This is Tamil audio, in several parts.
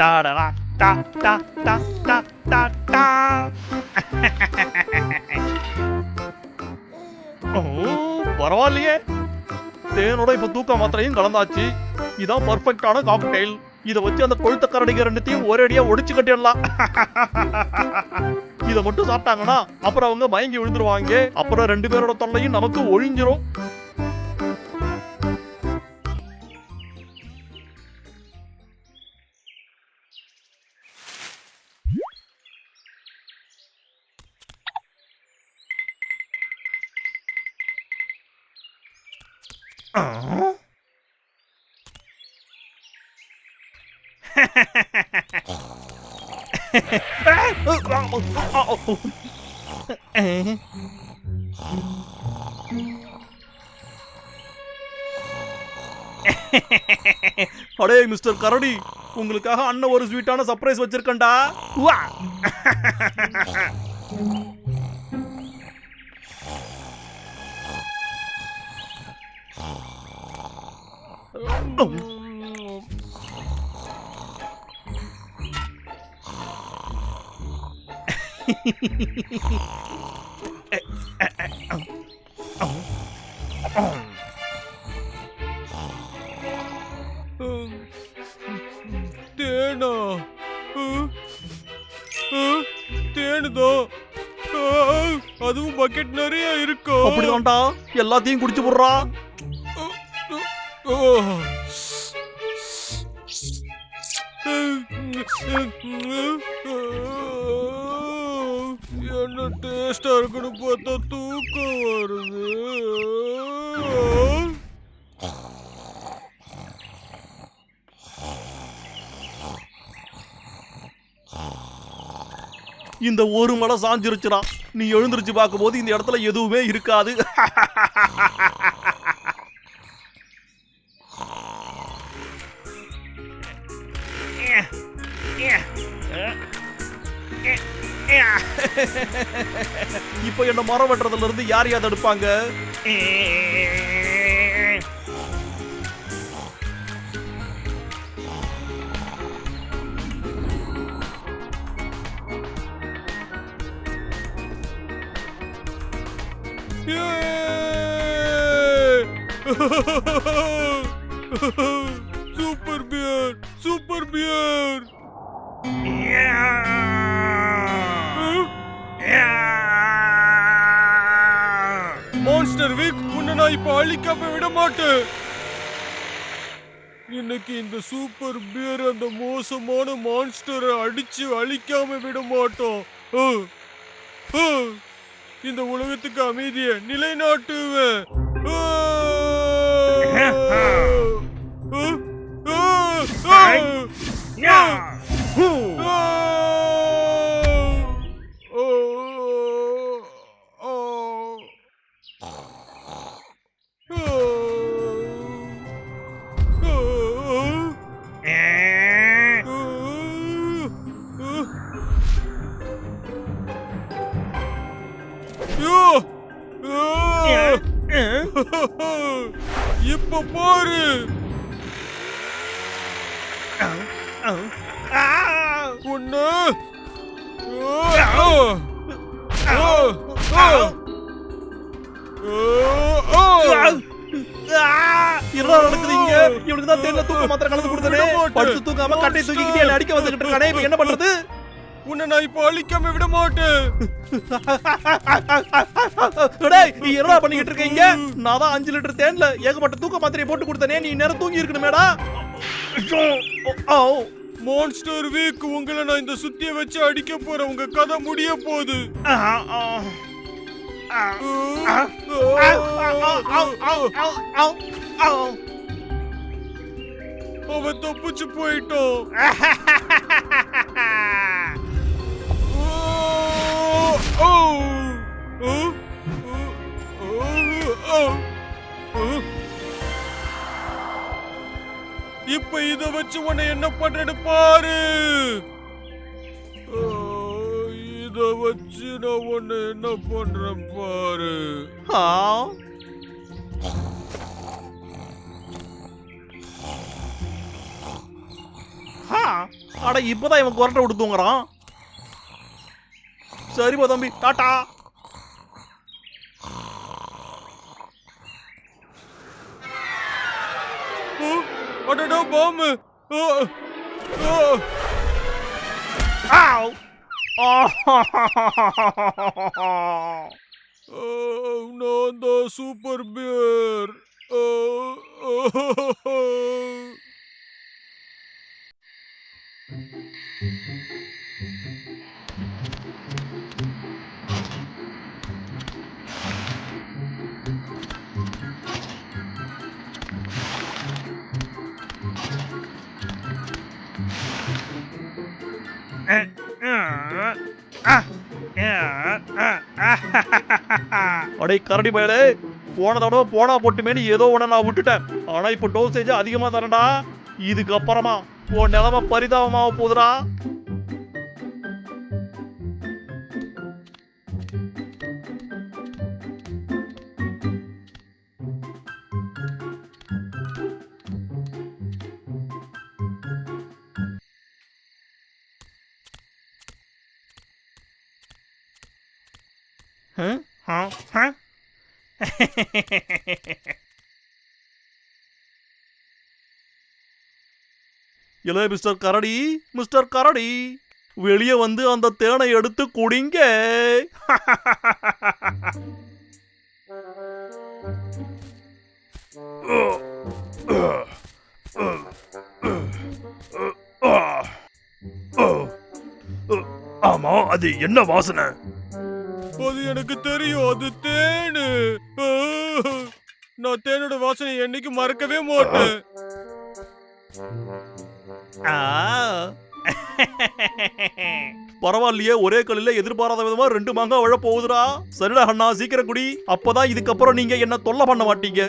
டாடா டா டா டா டா டா டா. பரவாயில்லையே, தேனோட இப்ப தூக்க மாத்திரையும் கலந்தாச்சு. இதான் பர்ஃபெக்டான காக்டெயில். இத வச்சு அந்த கொழுத்த கரடிங்க ரெண்டுத்தையும் ஒரே அடியா ஒடிச்சு கட்டிடலாம். இத மட்டும் சாப்பிட்டாங்கன்னா அப்புறம் அவங்க மயங்கி விழுந்துருவாங்க. அப்புறம் 2 பேரோட தொல்லையும் நமக்கு ஒழிஞ்சிரும். அடே மிஸ்டர் கரடி, உங்களுக்காக அண்ணன் ஒரு ஸ்வீட்டான சர்ப்ரைஸ் வச்சிருக்கேன்டா. வா. தேனா? தேனுதான். அதுவும் பக்கெட் நிறைய இருக்கா? அப்படிதான்டா, எல்லாத்தையும் குடிச்சு போடுறா. என்ன டேஸ்டா இருக்குன்னு பார்த்தா தூக்கம் வருது. இந்த ஒரு மலை சாஞ்சிருச்சுடா. நீ எழுந்திருச்சு பார்க்கும் போது இந்த இடத்துல எதுவுமே இருக்காது. இப்ப என்ன மரம் வெட்டுறதுல இருந்து யார் யார் தடுப்பாங்க? Super bear, super bear. Monster week, உன்னை நான் இப்ப அழிக்காம விட மாட்டேன். இன்னைக்கு இந்த சூப்பர் பியர் அந்த மோசமான மான்ஸ்டரை அடிச்சு அழிக்காம விட மாட்டோம். இந்த உலகத்துக்கு அமைதியை நிலைநாட்டுவேன். இப்ப பாரு. பொண்ணு என்ன நடக்குதுங்க? இவனுக்கு தான் தேன்ல தூக்க மாத்திரை கலந்து கொடுத்தனே. படுத்து தூங்காம கட்டை தூக்கிக்கிட்டு என்ன அடிக்க வந்துகிட்டு இருக்கானே. இப்ப என்ன பண்றது? உன்னை நான் இப்ப அழிக்காம விட மாட்டேன். நீ என்ன பண்ணிக்கிட்டு இருக்கீங்க? நான் தான் 5 லிட்டர் தேன்ல ஏகப்பட்ட தூக்க மாத்திரையை போட்டு கொடுத்தனே. நீ நேரம் தூங்கி இருக்கணுமேடா. மான்ஸ்டர் வீக், உங்களை நான் இந்த சுத்திய வச்சு அடிக்க போறேன். உங்க கதை முடிய போகுது. அவன் தப்பிச்சு போயிட்டோம். இப்ப இத வச்சு உன்னை என்ன பண்றேன்னு பாரு. இத வச்சு நான் உன்னை என்ன பண்றேன் பாரு. அட இப்பதான் இவன் குரட்டை விட்டு தூங்குறான். சரிப்பா தம்பி, டாட்டா. அடடா பாம்பு. ஆவ். நான் தான் சூப்பர் பியர். அடே கரடி பயலே, போன தடவை போனா போட்டுமேனு ஏதோ ஒண்ணு நான் விட்டுட்டேன். ஆனா இப்ப டோசேஜ் அதிகமா தரேன்டா. இதுக்கு அப்புறமா உன் நிலைமை பரிதாபமாக போகுதுடா. இளைய மிஸ்டர் கரடி, மிஸ்டர் கரடி, வெளியே வந்து அந்த தேனை எடுத்து குடிங்க. ஆமா, அது என்ன வாசனை? அது எனக்கு தெரியும், அது தேனு. நான் தேனோட வாசனை என்னைக்கு மறக்கவே மாட்டேன். பரவாயில்லையே, ஒரே கல்லில எதிர்பாராத விதமா 2 மாங்காய் விழ போகுதுடா. சரிடா அண்ணா, சீக்கிரம் குடி. அப்பதான் இதுக்கப்புறம் நீங்க என்ன தொல்லை பண்ண மாட்டீங்க.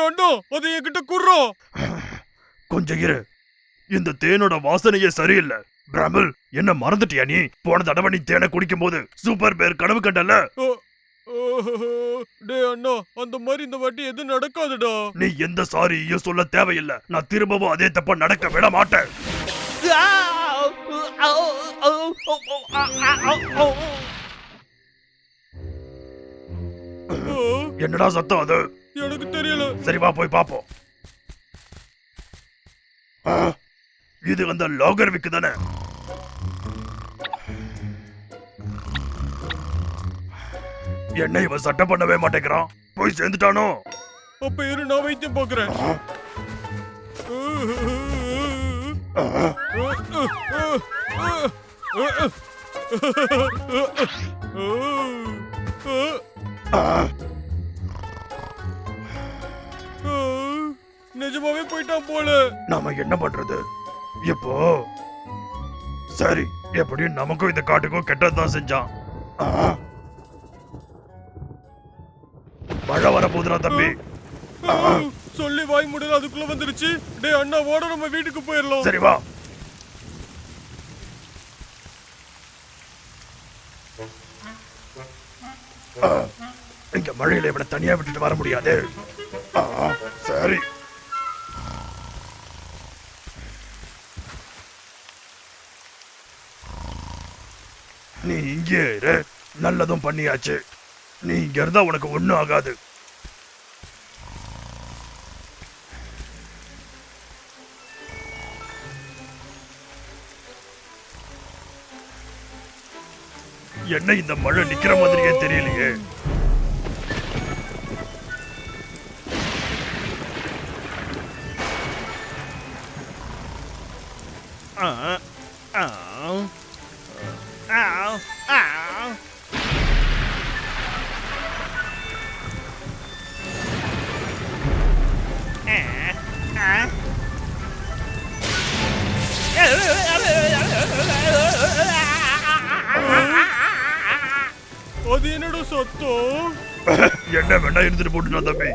அண்ணா, அதை என்கிட்ட குடுறோம். கொஞ்சம் இரு, இந்த தேனோட வாசனையே சரியில்லை. பிராமல், என்ன மறந்துட்டியா நீ? போன தடவை நீ தேனை குடிக்கும் போது சூப்பர் பேர் கனவு கண்டல. டே அண்ணா, அந்த மாதிரி இந்த வாட்டி எதுவும் நடக்காதுடா. நீ எந்த சாரியும் சொல்ல தேவையில்லை. நான் திரும்பவும் அதே தப்ப நடக்க விட மாட்டேன். என்னடா சத்தம் அது? எனக்கு தெரியல. சரி வா, போய் பாப்போம். இது அந்த லாகர்விக்கு தானே? என்ன இவன் சட்டை பண்ணவே மாட்டேங்கிறான்? போய் சேர்ந்துட்டானோ? அப்ப இரு, நான் வைத்தியம் பாக்குறேன். நிஜமாவே போயிட்டான் போல. நாம என்ன பண்றது இப்போ? சரி, எப்படியும் நமக்கும் இந்த காட்டுக்கும் கெட்டதுதான் செஞ்சான். மழை வர போதுடா தம்பி. சொல்லி வாய் முடியல, அதுக்குள்ள வந்துருச்சு. டே அண்ணா, ஓட நம்ம வீட்டுக்கு போயிடலாம். சரி வா. இங்க மழையில இவனை தனியா விட்டுட்டு வர முடியாது. சரி, நீ இங்கே இரு. நல்லதும் பண்ணியாச்சு. நீ இங்க இருந்தா உனக்கு ஒண்ணும் ஆகாது. என்ன இந்த மழை நிக்கிற மாதிரியே தெரியலையே. அது என்னோட சத்தம்? என்ன வேணா இருந்துட்டு போட்டுட்டான் தம்பி.